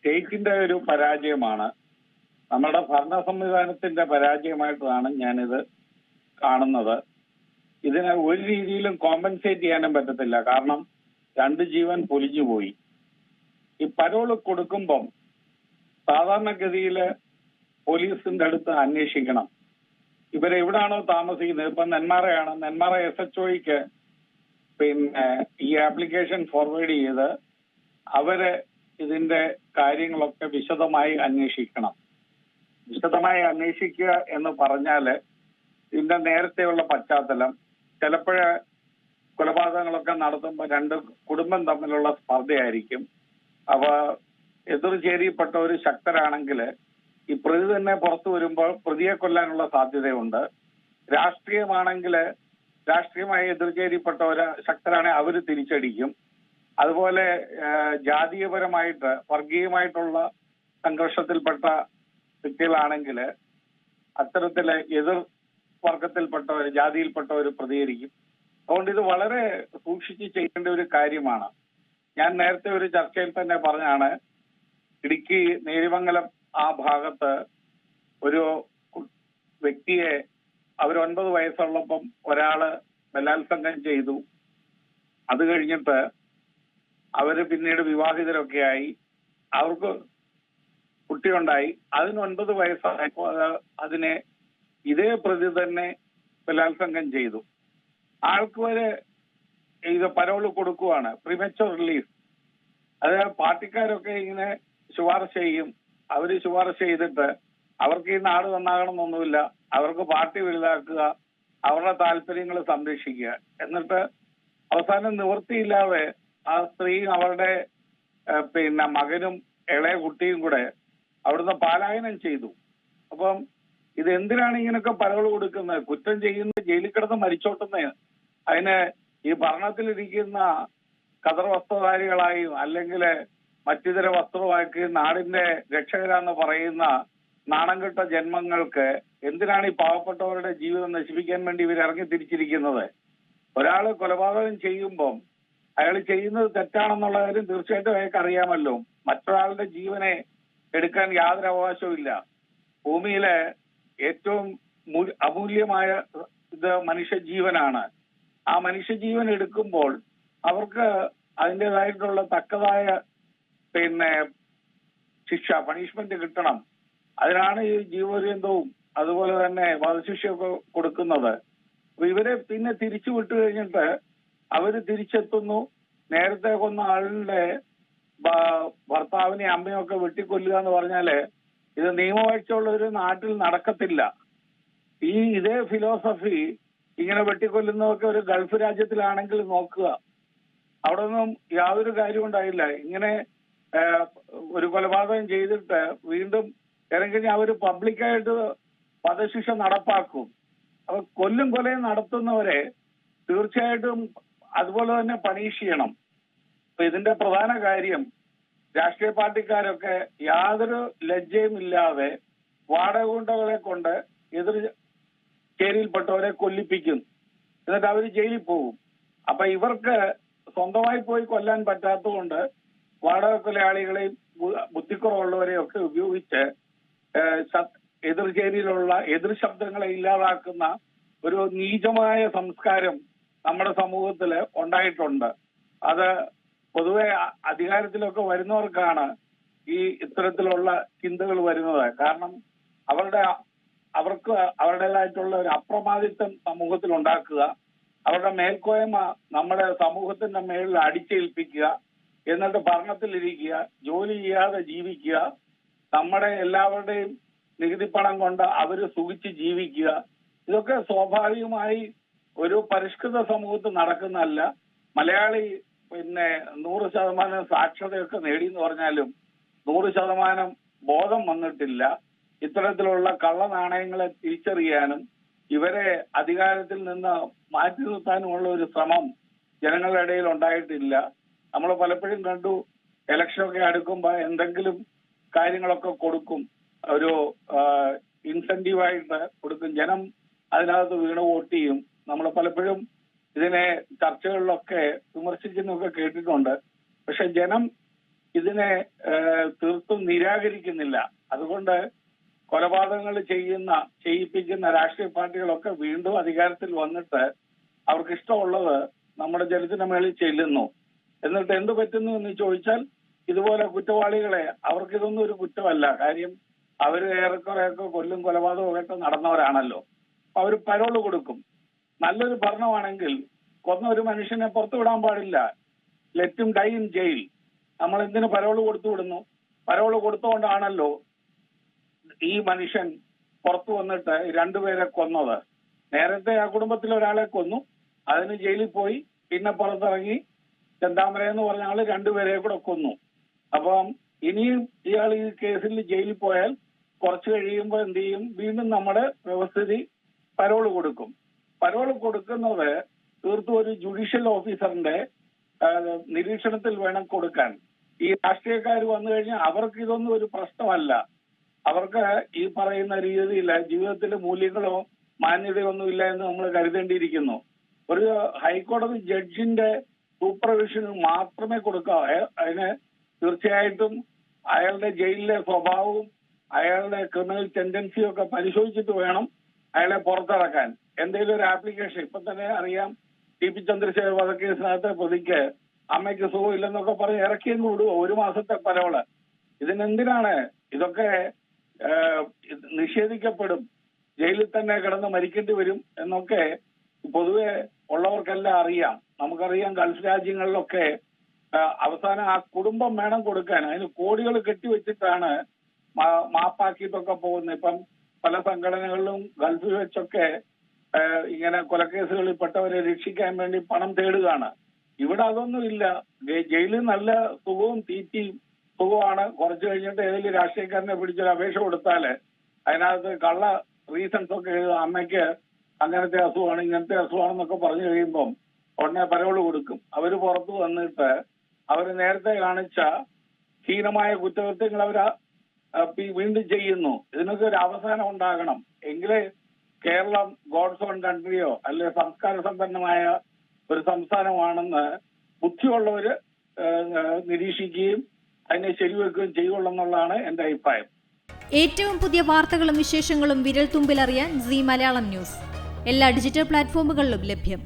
സ്റ്റേറ്റിന്റെ ഒരു പരാജയമാണ്, നമ്മുടെ ഭരണ സംവിധാനത്തിന്റെ പരാജയമായിട്ടാണ് ഞാനിത് കാണുന്നത്. ഇതിനെ ഒരു രീതിയിലും കോമ്പൻസേറ്റ് ചെയ്യാനും പറ്റത്തില്ല. കാരണം 2 ജീവൻ പൊലിഞ്ഞുപോയി. ഈ പരോള് കൊടുക്കുമ്പം സാധാരണഗതിയില് പോലീസിന്റെ അടുത്ത് അന്വേഷിക്കണം ഇവരെവിടാണോ താമസിക്കുന്നത്. ഇപ്പൊ നെന്മാറയാണ്, നെന്മാറ SHOയ്ക്ക് ഈ ആപ്ലിക്കേഷൻ ഫോർവേഡ് ചെയ്ത് അവര് ഇതിന്റെ കാര്യങ്ങളൊക്കെ വിശദമായി അന്വേഷിക്കണം. വിശദമായി അന്വേഷിക്കുക എന്ന് പറഞ്ഞാല് ഇതിന്റെ നേരത്തെയുള്ള പശ്ചാത്തലം, ചിലപ്പോഴ് കൊലപാതകങ്ങളൊക്കെ നടത്തുമ്പോൾ 2 കുടുംബം തമ്മിലുള്ള സ്പർദ്ധയായിരിക്കും. അവ എതിർചേരിപ്പെട്ട ഒരു ശക്തരാണെങ്കിൽ ഈ പ്രതി തന്നെ പുറത്തു വരുമ്പോൾ പ്രതിയെ കൊല്ലാനുള്ള സാധ്യതയുണ്ട്. രാഷ്ട്രീയമാണെങ്കിൽ രാഷ്ട്രീയമായി എതിർചേരിപ്പെട്ട ഒരു ശക്തരാണെങ്കിൽ അവര് തിരിച്ചടിക്കും. അതുപോലെ ജാതീയപരമായിട്ട് വർഗീയമായിട്ടുള്ള സംഘർഷത്തിൽപ്പെട്ട വ്യക്തികളാണെങ്കിൽ അത്തരത്തില് എതിർ വർഗത്തിൽപ്പെട്ടവർ, ജാതിയിൽപ്പെട്ടവർ പ്രതികരിക്കും. അതുകൊണ്ട് ഇത് വളരെ സൂക്ഷിച്ച് ചെയ്യേണ്ട ഒരു കാര്യമാണ്. ഞാൻ നേരത്തെ ഒരു ചർച്ചയിൽ തന്നെ പറഞ്ഞാണ്, ഇടുക്കി നേരിമംഗലം ആ ഭാഗത്ത് ഒരു വ്യക്തിയെ അവർ 9 വയസ്സുള്ളപ്പം ഒരാള് ബലാത്സംഗം ചെയ്തു. അത് കഴിഞ്ഞിട്ട് അവര് പിന്നീട് വിവാഹിതരൊക്കെ ആയി, അവർക്ക് കുട്ടിയുണ്ടായി. അതിന് 9 വയസ്സായപ്പോ അതിനെ ഇതേ പ്രതി തന്നെ ബലാത്സംഗം ചെയ്തു. ആൾക്ക് വരെ ഇത് പരോള് കൊടുക്കുവാണ്, പ്രിമച്വർ റിലീസ്. അത് പാർട്ടിക്കാരൊക്കെ ഇങ്ങനെ ശുപാർശ ചെയ്യും. അവര് ശുപാർശ ചെയ്തിട്ട് അവർക്ക് ഈ നാട് നന്നാകണമെന്നൊന്നുമില്ല, അവർക്ക് പാർട്ടി വലുതാക്കുക, അവരുടെ താല്പര്യങ്ങൾ സംരക്ഷിക്കുക. എന്നിട്ട് അവസാനം നിവൃത്തിയില്ലാതെ ആ സ്ത്രീ അവരുടെ മകനും ഇളയ കുട്ടിയും കൂടെ അവിടുന്ന് പലായനം ചെയ്തു. അപ്പം ഇത് എന്തിനാണ് ഇങ്ങനെയൊക്കെ പരോള് കൊടുക്കുന്നത്? കുറ്റം ചെയ്യുന്ന ജയിലിൽ കിടന്ന് മരിച്ചോട്ടുന്ന അതിന് ഈ ഭരണത്തിലിരിക്കുന്ന കതർ വസ്ത്രധാരികളായും അല്ലെങ്കിൽ മറ്റിതര വസ്ത്രമാക്കി നാടിന്റെ രക്ഷകരാന്ന് പറയുന്ന നാണം കെട്ട ജന്മങ്ങൾക്ക് എന്തിനാണ് ഈ പാവപ്പെട്ടവരുടെ ജീവിതം നശിപ്പിക്കാൻ വേണ്ടി ഇവർ ഇറങ്ങി തിരിച്ചിരിക്കുന്നത്? ഒരാള് കൊലപാതകം ചെയ്യുമ്പം അയാൾ ചെയ്യുന്നത് തെറ്റാണെന്നുള്ള കാര്യം തീർച്ചയായിട്ടും അയാൾക്ക് അറിയാമല്ലോ. മറ്റൊരാളുടെ ജീവനെ എടുക്കാൻ യാതൊരു അവകാശവും ഇല്ല. ഭൂമിയിലെ ഏറ്റവും അമൂല്യമായ ഇത് മനുഷ്യജീവനാണ്. ആ മനുഷ്യജീവൻ എടുക്കുമ്പോൾ അവർക്ക് അതിൻ്റെതായിട്ടുള്ള തക്കതായ ശിക്ഷ, പണിഷ്മെന്റ് കിട്ടണം. അതിനാണ് ഈ ജീവപര്യന്തവും അതുപോലെ തന്നെ വധശിക്ഷയൊക്കെ കൊടുക്കുന്നത്. അപ്പൊ ഇവരെ പിന്നെ തിരിച്ചു വിട്ടു കഴിഞ്ഞിട്ട് അവര് തിരിച്ചെത്തുന്നു. നേരത്തെ കൊന്ന ആളുടെ ഭർത്താവിനെ അമ്മയൊക്കെ വെട്ടിക്കൊല്ലുക എന്ന് പറഞ്ഞാല് ഇത് നിയമവാഴ്ചയുള്ള ഒരു നാട്ടിൽ നടക്കത്തില്ല. ഇതേ ഫിലോസഫി ഇങ്ങനെ വെട്ടിക്കൊല്ലുന്നതൊക്കെ ഒരു ഗൾഫ് രാജ്യത്തിലാണെങ്കിൽ നോക്കുക, അവിടെ ഒന്നും യാതൊരു കാര്യം ഉണ്ടായില്ല. ഇങ്ങനെ ഒരു കൊലപാതകം ചെയ്തിട്ട് വീണ്ടും ഇറങ്ങി അവര് പബ്ലിക്കായിട്ട് വധശിക്ഷ നടപ്പാക്കും. അപ്പൊ കൊലയും നടത്തുന്നവരെ തീർച്ചയായിട്ടും അതുപോലെ തന്നെ പണിഷ് ചെയ്യണം. അപ്പൊ ഇതിന്റെ പ്രധാന കാര്യം രാഷ്ട്രീയ പാർട്ടിക്കാരൊക്കെ യാതൊരു ലജ്ജയും ഇല്ലാതെ വാടക ഗുണ്ടകളെ കൊണ്ട് എതിർ ചേരിയിൽപ്പെട്ടവരെ കൊല്ലിപ്പിക്കും. എന്നിട്ട് അവര് ജയിലിൽ പോകും. അപ്പൊ ഇവർക്ക് സ്വന്തമായി പോയി കൊല്ലാൻ പറ്റാത്തതുകൊണ്ട് വാടക കൊലയാളികളെയും ബുദ്ധിക്കുറവുള്ളവരെയും ഒക്കെ ഉപയോഗിച്ച് എതിർ ചേരിയിലുള്ള എതിർ ശബ്ദങ്ങളെ ഇല്ലാതാക്കുന്ന ഒരു നീചമായ സംസ്കാരം നമ്മുടെ സമൂഹത്തിൽ ഉണ്ടായിട്ടുണ്ട്. അത് പൊതുവെ അധികാരത്തിലൊക്കെ വരുന്നവർക്കാണ് ഈ ഇത്തരത്തിലുള്ള ചിന്തകൾ വരുന്നത്. കാരണം അവർക്ക് അവരുടേതായിട്ടുള്ള ഒരു അപ്രമാദിത്വം സമൂഹത്തിൽ ഉണ്ടാക്കുക, അവരുടെ മേൽക്കോയ്മ നമ്മുടെ സമൂഹത്തിന്റെ മേളിൽ അടിച്ചേൽപ്പിക്കുക, എന്നിട്ട് ഭരണത്തിലിരിക്കുക, ജോലി ചെയ്യാതെ ജീവിക്കുക, നമ്മുടെ എല്ലാവരുടെയും നികുതി പണം കൊണ്ട് അവര് സുഖിച്ച് ജീവിക്കുക. ഇതൊക്കെ സ്വാഭാവികമായി ഒരു പരിഷ്കൃത സമൂഹത്തിൽ നടക്കുന്നതല്ല. മലയാളി 100% സാക്ഷരതയൊക്കെ നേടിയെന്ന് പറഞ്ഞാലും 100% ബോധം വന്നിട്ടില്ല. ഇത്തരത്തിലുള്ള കള്ളനാണയങ്ങളെ തിരിച്ചറിയാനും ഇവരെ അധികാരത്തിൽ നിന്ന് മാറ്റി നിർത്താനുമുള്ള ഒരു ശ്രമം ജനങ്ങളുടെ ഇടയിൽ ഉണ്ടായിട്ടില്ല. നമ്മൾ പലപ്പോഴും കണ്ടു, ഇലക്ഷനൊക്കെ അടുക്കുമ്പോൾ എന്തെങ്കിലും കാര്യങ്ങളൊക്കെ കൊടുക്കും, ഒരു ഇൻസെന്റീവായിട്ട് കൊടുക്കും. ജനം അതിനകത്ത് വീണ് വോട്ട് ചെയ്യും. നമ്മൾ പലപ്പോഴും ഇതിനെ ചർച്ചകളിലൊക്കെ വിമർശിക്കുന്നൊക്കെ കേട്ടിട്ടുണ്ട്. പക്ഷെ ജനം ഇതിനെ തീർത്തും നിരാകരിക്കുന്നില്ല. അതുകൊണ്ട് കൊലപാതകങ്ങൾ ചെയ്യിപ്പിക്കുന്ന രാഷ്ട്രീയ പാർട്ടികളൊക്കെ വീണ്ടും അധികാരത്തിൽ വന്നിട്ട് അവർക്ക് ഇഷ്ടമുള്ളത് നമ്മുടെ ജനത്തിന് മേളിൽ ചെല്ലുന്നു. എന്നിട്ട് എന്ത് പറ്റുന്നു എന്ന് ചോദിച്ചാൽ ഇതുപോലെ കുറ്റവാളികളെ, അവർക്കിതൊന്നും ഒരു കുറ്റമല്ല. കാര്യം അവർ ഏറെക്കുറെയൊക്കെ കൊല്ലും കൊലപാതകമൊക്കെ നടന്നവരാണല്ലോ. അവർ പരോള് കൊടുക്കും. നല്ലൊരു ഭരണമാണെങ്കിൽ കൊന്ന ഒരു മനുഷ്യനെ പുറത്തു വിടാൻ പാടില്ല. Let him dye in jail. നമ്മൾ എന്തിനു പരോള് കൊടുത്തു വിടുന്നു? പരോള് കൊടുത്തുകൊണ്ടാണല്ലോ ഈ മനുഷ്യൻ പുറത്തു വന്നിട്ട് രണ്ടുപേരെ കൊന്നത്. നേരത്തെ ആ കുടുംബത്തിൽ ഒരാളെ കൊന്നു, അതിന് ജയിലിൽ പോയി, പിന്നെ പുറത്തിറങ്ങി ചെന്താമര എന്ന് പറഞ്ഞ ആള് രണ്ടുപേരെ കൂടെ കൊന്നു. അപ്പം ഇനിയും ഇയാൾ ഈ കേസിൽ ജയിലിൽ പോയാൽ കുറച്ച് കഴിയുമ്പോൾ എന്ത് ചെയ്യും? വീണ്ടും നമ്മുടെ വ്യവസ്ഥിതി പരോള് കൊടുക്കും. പരോള് കൊടുക്കുന്നത് തീർത്തും ഒരു ജുഡീഷ്യൽ ഓഫീസറിന്റെ നിരീക്ഷണത്തിൽ വേണം കൊടുക്കാൻ. ഈ രാഷ്ട്രീയക്കാർ വന്നു കഴിഞ്ഞാൽ അവർക്ക് ഇതൊന്നും ഒരു പ്രശ്നമല്ല. അവർക്ക് ഈ പറയുന്ന രീതിയിൽ ജീവിതത്തിലെ മൂല്യങ്ങളോ മാന്യതയൊന്നും ഇല്ല എന്ന് നമ്മൾ കരുതേണ്ടിയിരിക്കുന്നു. ഒരു ഹൈക്കോടതി ജഡ്ജിന്റെ സൂപ്പർവിഷന് മാത്രമേ കൊടുക്കാവൂ. അതിന് തീർച്ചയായിട്ടും അയാളുടെ ജയിലിലെ സ്വഭാവവും അയാളുടെ ക്രിമിനൽ ടെൻഡൻസിയും ഒക്കെ പരിശോധിച്ചിട്ട് വേണം അയാളെ പുറത്തിറക്കാൻ. എന്തെങ്കിലും ഒരു ആപ്ലിക്കേഷൻ ഇപ്പൊ തന്നെ അറിയാം, ടി.പി. ചന്ദ്രശേഖർ വധക്കേസിനകത്ത് പ്രതിക്ക് അമ്മയ്ക്ക് സുഖമില്ലെന്നൊക്കെ പറഞ്ഞ് ഇറക്കിയെന്ന് വിടുവോ? 1 മാസത്തെ പരോള്. ഇതിനെന്തിനാണ്? ഇതൊക്കെ നിഷേധിക്കപ്പെടും, ജയിലിൽ തന്നെ കിടന്ന് മരിക്കേണ്ടി വരും എന്നൊക്കെ പൊതുവെ ഉള്ളവർക്കെല്ലാം അറിയാം. നമുക്കറിയാം ഗൾഫ് രാജ്യങ്ങളിലൊക്കെ അവസാനം ആ കുടുംബം വേണം കൊടുക്കാൻ. അതിന് കോടികൾ കെട്ടിവെച്ചിട്ടാണ് മാപ്പാക്കിയിട്ടൊക്കെ പോകുന്നത്. ഇപ്പം പല സംഘടനകളിലും ഗൾഫിൽ വെച്ചൊക്കെ ഇങ്ങനെ കൊലക്കേസുകളിൽ പെട്ടവരെ രക്ഷിക്കാൻ വേണ്ടി പണം തേടുകയാണ്. ഇവിടെ അതൊന്നും ഇല്ല. ജയിലിൽ നല്ല സുഖവും തീറ്റിയും സുഖമാണ്. കുറച്ച് കഴിഞ്ഞിട്ട് ഏതെങ്കിലും രാഷ്ട്രീയക്കാരനെ പിടിച്ചൊരു അപേക്ഷ കൊടുത്താല് അതിനകത്ത് കള്ള റീസൺസ് ഒക്കെ എഴുതും. അമ്മയ്ക്ക് അങ്ങനത്തെ അസുഖമാണ്, ഇങ്ങനത്തെ അസുഖമാണെന്നൊക്കെ പറഞ്ഞു കഴിയുമ്പം ഉടനെ പരോള് കൊടുക്കും. അവര് പുറത്തു വന്നിട്ട് അവര് നേരത്തെ കാണിച്ച ഹീനമായ കുറ്റകൃത്യങ്ങൾ അവര് വീണ്ടും ചെയ്യുന്നു. ഇതിനൊക്കെ ഒരു അവസാനം ഉണ്ടാകണം. എങ്കിലേ കേരളം ഗോഡ്സ് ഓൺ കൺട്രിയോ അല്ലെ സംസ്കാര സമ്പന്നമായ ഒരു സംസ്ഥാനമാണെന്ന് ബുദ്ധിയുള്ളവര് നിരീക്ഷിക്കുകയും അതിനെ ശരിവെക്കുകയും ചെയ്യുള്ളെന്നുള്ളതാണ് എന്റെ അഭിപ്രായം. ഏറ്റവും പുതിയ വാർത്തകളും വിശേഷങ്ങളും വിരൽ തുമ്പിലറിയാൻ സീ മലയാളം ന്യൂസ് എല്ലാ ഡിജിറ്റൽ പ്ലാറ്റ്ഫോമുകളിലും ലഭ്യം.